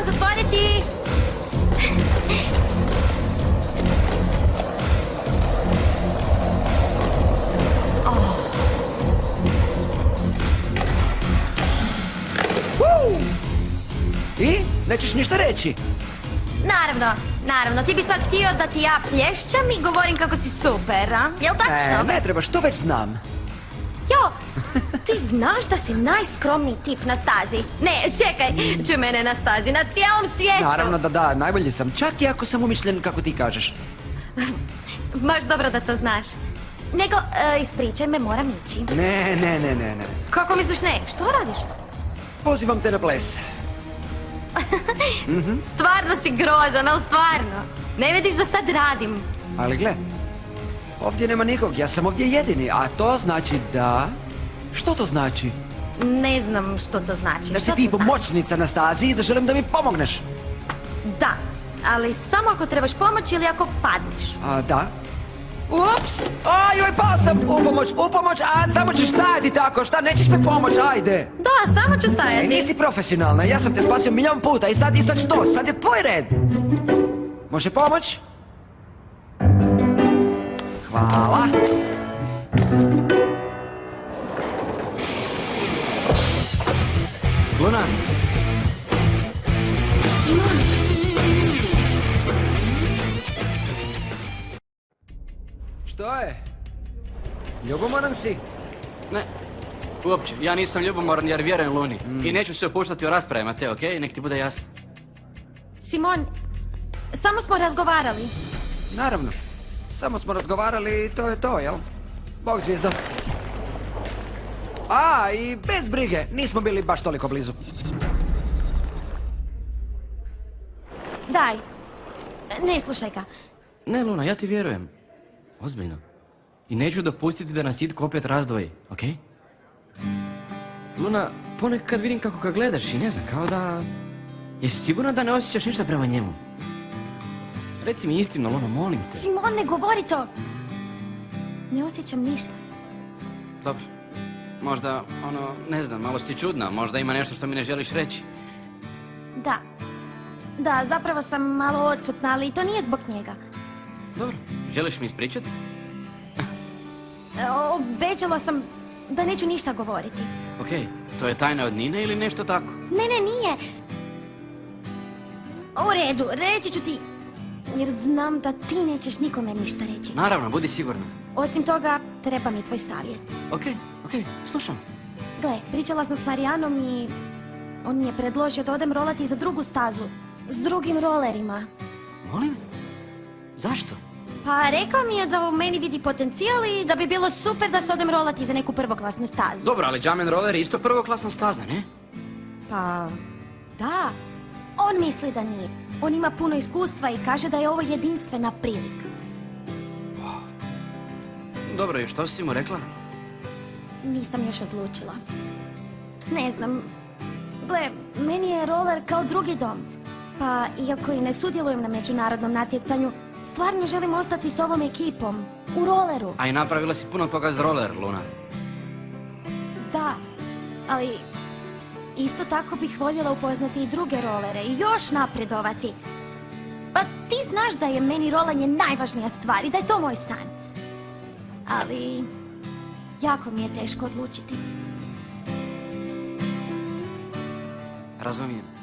samo zatvoriti. I? Nećeš ništa reći? Naravno, ti bi sad htio da ti ja plješćam i govorim kako si super, a? Jel tako što? Ne trebaš, to već znam. Jo, ti znaš da si najskromniji tip na stazi. Ne, čekaj, čuj mene na stazi, na cijelom svijetu. Naravno da, najbolji sam, čak i ako sam umišljen kako ti kažeš. Baš dobro da to znaš. Nego, ispričaj me, moram ići. Ne. Kako misliš ne? Što radiš? Pozivam te na ples. Stvarno si grozan, ali stvarno. Ne vidiš da sad radim. Ali gle, ovdje nema nikog, ja sam ovdje jedini, a to znači da... Što to znači? Ne znam što to znači. Da si Što ti to znači? pomoćnica na stazi i da želim da mi pomogneš. Da, ali samo ako trebaš pomoć ili ako padneš. A da? Ups! Joj, pao sam! Upomoć! A, samo ćeš stajati tako, šta, nećeš mi pomoć, ajde! Da, samo ću stajati. Nisi profesionalna, ja sam te spasio milion puta i sad što? Sad je tvoj red! Može pomoć? Hvala! Luna, Simon, Što je? Ljubomoran si? ne, uopće, ja nisam ljubomoran jer vjerujem Luni. I neću se opuštati o raspravama te, okej? Nek ti bude jasno. Simon, samo smo razgovarali. Naravno. Samo smo razgovarali i to je to, jel? Bog zvijezdo. I bez brige, nismo bili baš toliko blizu. Daj, ne slušaj ga. Ne, Luna, ja ti vjerujem. Ozbiljno. I neću dopustiti da nas itko opet razdvoji, okej? Luna, ponekad vidim kako ga gledaš i ne znam, kao da... Jesi sigurna da ne osjećaš ništa prema njemu? Reci mi istinu, Luna, molim te. Simon, ne govori to. Ne osjećam ništa. Dobro. Možda, ne znam, malo si čudna. Možda ima nešto što mi ne želiš reći. Da, zapravo sam malo odsutna, ali to nije zbog njega. Dobro, želiš mi ispričati? Obećala sam da neću ništa govoriti. Okej, to je tajna od Nine ili nešto tako? Ne, nije. U redu, reći ću ti. Jer znam da ti nećeš nikome ništa reći. Naravno, budi sigurna. Osim toga, treba mi tvoj savjet. Okej, slušam. Gle, pričala sam s Marijanom i on mi je predložio da odem rolati za drugu stazu. S drugim rolerima. Molim? Zašto? Pa rekao mi je da u meni vidi potencijal i da bi bilo super da se odem rolati za neku prvoklasnu stazu. Dobro, ali Jump and Roller je isto prvoklasna staza, ne? Pa, da. On misli da nije. On ima puno iskustva i kaže da je ovo jedinstvena prilika. Dobro, i što si mu rekla? Nisam još odlučila. Ne znam. Gle, meni je roller kao drugi dom. Pa, iako i ne sudjelujem na međunarodnom natjecanju, stvarno želim ostati s ovom ekipom. U rolleru. A i napravila si puno toga za roller, Luna. Da, ali isto tako bih voljela upoznati i druge rolere i još napredovati. Pa ti znaš da je meni rolanje najvažnija stvar i da je to moj san. Ali jako mi je teško odlučiti. Razumijem.